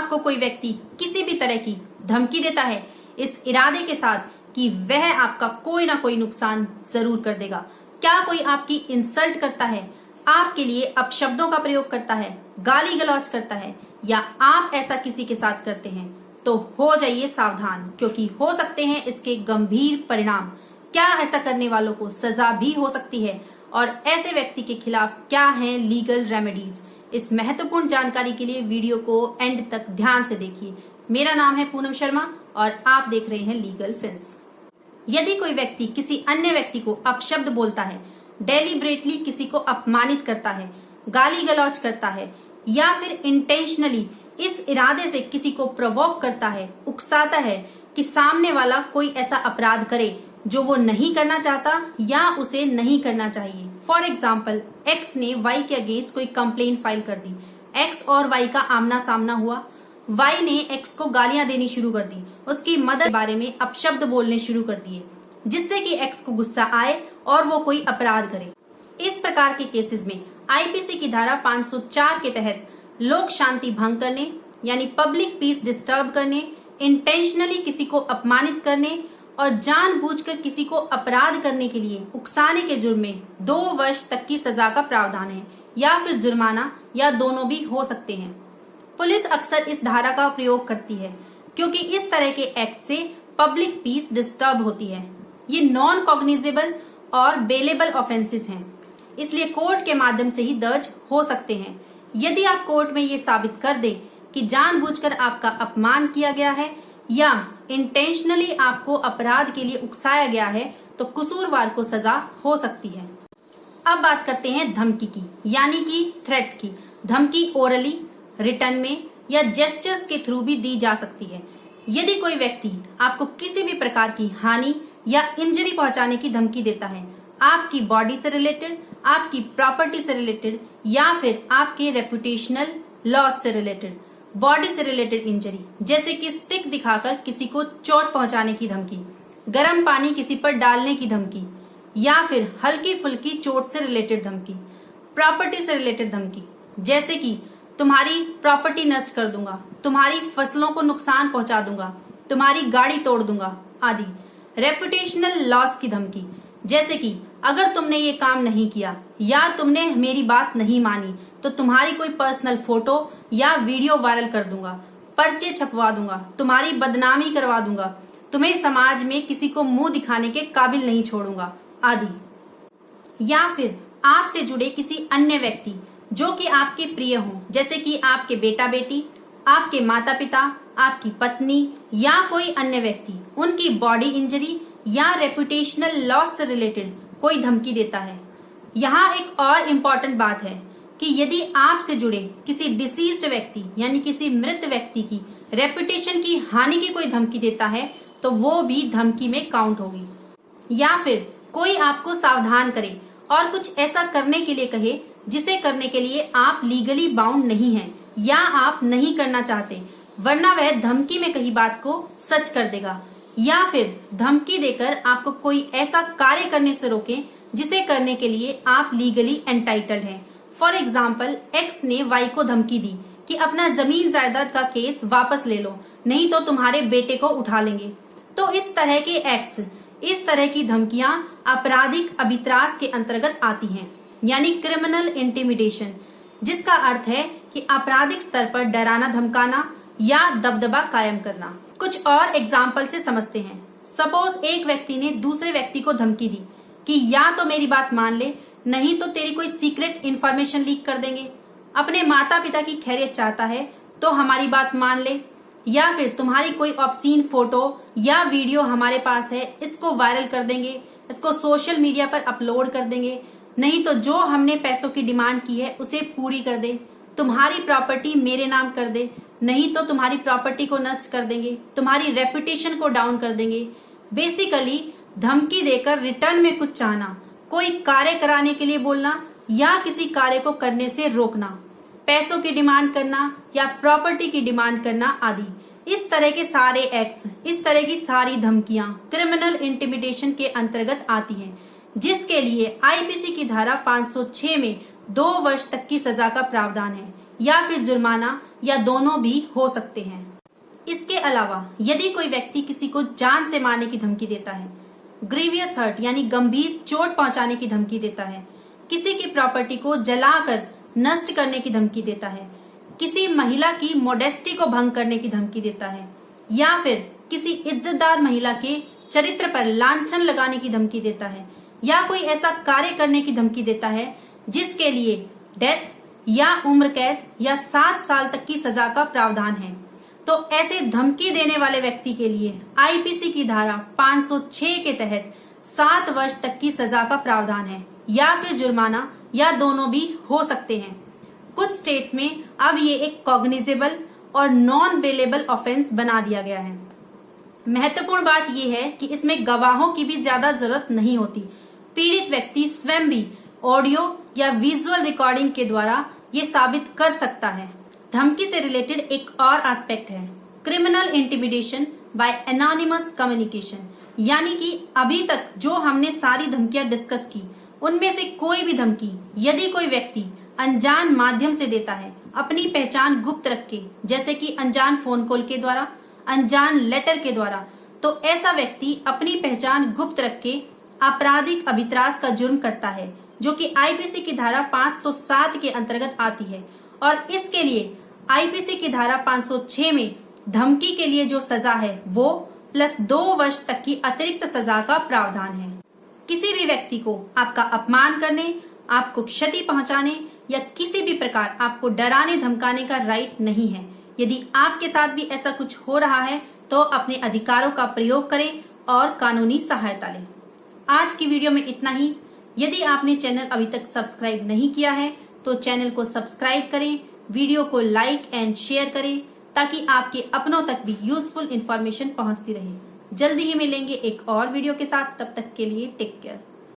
आपको कोई व्यक्ति किसी भी तरह की धमकी देता है इस इरादे के साथ कि वह आपका कोई ना कोई नुकसान जरूर कर देगा, क्या कोई आपकी इंसल्ट करता है, आपके लिए अपशब्दों का प्रयोग करता है, गाली गलौज करता है, या आप ऐसा किसी के साथ करते हैं, तो हो जाइए सावधान, क्योंकि हो सकते हैं इसके गंभीर परिणाम। क्या ऐसा करने वालों को सजा भी हो सकती है और ऐसे व्यक्ति के खिलाफ क्या है लीगल रेमेडीज। इस महत्वपूर्ण जानकारी के लिए वीडियो को एंड तक ध्यान से देखिए। मेरा नाम है पूनम शर्मा और आप देख रहे हैं लीगल फिल्स। यदि कोई व्यक्ति किसी अन्य व्यक्ति को अपशब्द बोलता है, डेलिब्रेटली किसी को अपमानित करता है, गाली गलौज करता है, या फिर इंटेंशनली इस इरादे से किसी को प्रोवोक करता है, उकसाता है कि सामने वाला कोई ऐसा अपराध करे जो वो नहीं करना चाहता या उसे नहीं करना चाहिए। फॉर एग्जाम्पल, एक्स ने वाई के अगेंस्ट कोई कंप्लेन फाइल कर दी, एक्स और वाई का आमना सामना हुआ, वाई ने एक्स को गालियां देनी शुरू कर दी, उसकी मदर के बारे में अपशब्द बोलने शुरू कर दिए, जिससे कि एक्स को गुस्सा आए और वो कोई अपराध करे। इस प्रकार के केसेस में आईपीसी की धारा 504 के तहत लोक शांति भंग करने यानी पब्लिक पीस डिस्टर्ब करने, इंटेंशनली किसी को अपमानित करने और जानबूझकर किसी को अपराध करने के लिए उकसाने के जुर्म में 2 वर्ष तक की सजा का प्रावधान है, या फिर जुर्माना, या दोनों भी हो सकते हैं। पुलिस अक्सर इस धारा का प्रयोग करती है क्योंकि इस तरह के एक्ट से पब्लिक पीस डिस्टर्ब होती है। ये नॉन कॉग्निजेबल और बेलेबल ऑफेंसेस हैं, इसलिए कोर्ट के माध्यम से ही दर्ज हो सकते हैं। यदि आप कोर्ट में ये साबित कर दें कि जानबूझकर आपका अपमान किया गया है या इंटेंशनली आपको अपराध के लिए उकसाया गया है, तो कसूरवार को सजा हो सकती है। अब बात करते हैं धमकी की, यानी कि थ्रेट की। धमकी ओरली, रिटर्न में या जेस्चर्स के थ्रू भी दी जा सकती है। यदि कोई व्यक्ति आपको किसी भी प्रकार की हानि या इंजरी पहुंचाने की धमकी देता है, आपकी बॉडी से रिलेटेड, आपकी प्रॉपर्टी से रिलेटेड, या फिर आपके रेपुटेशनल लॉस से रिलेटेड, बॉडी से रिलेटेड इंजरी, जैसे कि स्टिक दिखाकर किसी को चोट पहुंचाने की धमकी, गर्म पानी किसी पर डालने की धमकी, या फिर हल्की फुल्की चोट से रिलेटेड धमकी, प्रॉपर्टी से रिलेटेड धमकी, जैसे कि तुम्हारी प्रॉपर्टी नष्ट कर दूंगा, तुम्हारी फसलों को नुकसान पहुंचा दूंगा, तुम्हारी गाड़ी तोड़ दूंगा आदि। रेपुटेशनल लॉस की धमकी, जैसे कि अगर तुमने ये काम नहीं किया या तुमने मेरी बात नहीं मानी तो तुम्हारी कोई पर्सनल फोटो या वीडियो वायरल कर दूंगा, पर्चे छपवा दूंगा, तुम्हारी बदनामी करवा दूंगा, तुम्हें समाज में किसी को मुंह दिखाने के काबिल नहीं छोड़ूंगा आदि। या फिर आपसे जुड़े किसी अन्य व्यक्ति जो कि आपके प्रिय हो, जैसे कि आपके बेटा बेटी, आपके माता पिता, आपकी पत्नी या कोई अन्य व्यक्ति, उनकी बॉडी इंजरी या रेपुटेशनल लॉस से रिलेटेड कोई धमकी देता है। यहाँ एक और इम्पोर्टेंट बात है कि यदि आपसे जुड़े किसी डिसीज्ड व्यक्ति यानी किसी मृत व्यक्ति की रेपुटेशन की हानि की कोई धमकी देता है, तो वो भी धमकी में काउंट होगी। या फिर कोई आपको सावधान करे और कुछ ऐसा करने के लिए कहे जिसे करने के लिए आप लीगली बाउंड नहीं हैं या आप नहीं करना चाहते, वरना वह धमकी में कही बात को सच कर देगा। या फिर धमकी देकर आपको कोई ऐसा कार्य करने से रोके जिसे करने के लिए आप लीगली एंटाइटल्ड हैं। फॉर एग्जाम्पल, एक्स ने वाई को धमकी दी कि अपना जमीन जायदाद का केस वापस ले लो, नहीं तो तुम्हारे बेटे को उठा लेंगे। तो इस तरह के एक्ट्स, इस तरह की धमकियां आपराधिक अभित्रास के अंतर्गत आती हैं, यानी क्रिमिनल इंटिमिडेशन, जिसका अर्थ है कि आपराधिक स्तर पर डराना धमकाना या दबदबा कायम करना। कुछ और एग्जाम्पल से समझते हैं। सपोज एक व्यक्ति ने दूसरे व्यक्ति को धमकी दी कि या तो मेरी बात मान ले, नहीं तो तेरी कोई सीक्रेट इंफॉर्मेशन लीक कर देंगे, अपने माता पिता की खैरियत चाहता है तो हमारी बात मान ले, या फिर तुम्हारी कोई ऑब्सीन फोटो या वीडियो हमारे पास है, इसको वायरल कर देंगे, इसको सोशल मीडिया पर अपलोड कर देंगे, नहीं तो जो हमने पैसों की डिमांड की है उसे पूरी कर दे, तुम्हारी प्रॉपर्टी मेरे नाम कर दे, नहीं तो तुम्हारी प्रॉपर्टी को नष्ट कर देंगे, तुम्हारी रेपुटेशन को डाउन कर देंगे। बेसिकली धमकी देकर रिटर्न में कुछ चाहना, कोई कार्य कराने के लिए बोलना या किसी कार्य को करने से रोकना, पैसों की डिमांड करना या प्रॉपर्टी की डिमांड करना आदि। इस तरह के सारे एक्ट्स, इस तरह की सारी धमकियां क्रिमिनल इंटिमिडेशन के अंतर्गत आती हैं, जिसके लिए आईपीसी की धारा 506 में 2 वर्ष तक की सजा का प्रावधान है। या फिर जुर्माना या दोनों भी हो सकते हैं। इसके अलावा यदि कोई व्यक्ति किसी को जान से मारने की धमकी देता है, ग्रीवियस हर्ट यानी गंभीर चोट पहुंचाने की धमकी देता है, किसी की प्रॉपर्टी को जलाकर नष्ट करने की धमकी देता है, किसी महिला की मोडेस्टी को भंग करने की धमकी देता है, या फिर किसी इज्जतदार महिला के चरित्र पर लांछन लगाने की धमकी देता है, या कोई ऐसा कार्य करने की धमकी देता है जिसके लिए डेथ या उम्र कैद या 7 साल तक की सजा का प्रावधान है, तो ऐसे धमकी देने वाले व्यक्ति के लिए आईपीसी की धारा 506 के तहत 7 वर्ष तक की सजा का प्रावधान है, या फिर जुर्माना या दोनों भी हो सकते हैं। कुछ स्टेट्स में अब ये एक कॉग्निजेबल और नॉन बेलेबल ऑफेंस बना दिया गया है। महत्वपूर्ण बात यह है कि इसमें गवाहों की भी ज्यादा जरूरत नहीं होती। पीड़ित व्यक्ति स्वयं भी ऑडियो या विजुअल रिकॉर्डिंग के द्वारा ये साबित कर सकता है। धमकी से रिलेटेड एक और एस्पेक्ट है criminal intimidation by anonymous communication, यानी कि अभी तक जो हमने सारी धमकियां डिस्कस की उनमें से कोई भी धमकी यदि कोई व्यक्ति अनजान माध्यम से देता है, अपनी पहचान गुप्त रख के, जैसे कि अनजान फोन कॉल के द्वारा, अनजान लेटर के द्वारा, तो ऐसा व्यक्ति अपनी पहचान गुप्त रख के आपराधिक अभित्रास का जुर्म करता है, जो कि आईपीसी की धारा 507 के अंतर्गत आती है। और इसके लिए आईपीसी की धारा 506 में धमकी के लिए जो सजा है वो +2 वर्ष तक की अतिरिक्त सजा का प्रावधान है। किसी भी व्यक्ति को आपका अपमान करने, आपको क्षति पहुंचाने या किसी भी प्रकार आपको डराने धमकाने का राइट नहीं है। यदि आपके साथ भी ऐसा कुछ हो रहा है तो अपने अधिकारों का प्रयोग करें और कानूनी सहायता लें। आज की वीडियो में इतना ही। यदि आपने चैनल अभी तक सब्सक्राइब नहीं किया है तो चैनल को सब्सक्राइब करें, वीडियो को लाइक एंड शेयर करें ताकि आपके अपनों तक भी यूजफुल इंफॉर्मेशन पहुंचती रहे। जल्दी ही मिलेंगे एक और वीडियो के साथ, तब तक के लिए टेक केयर।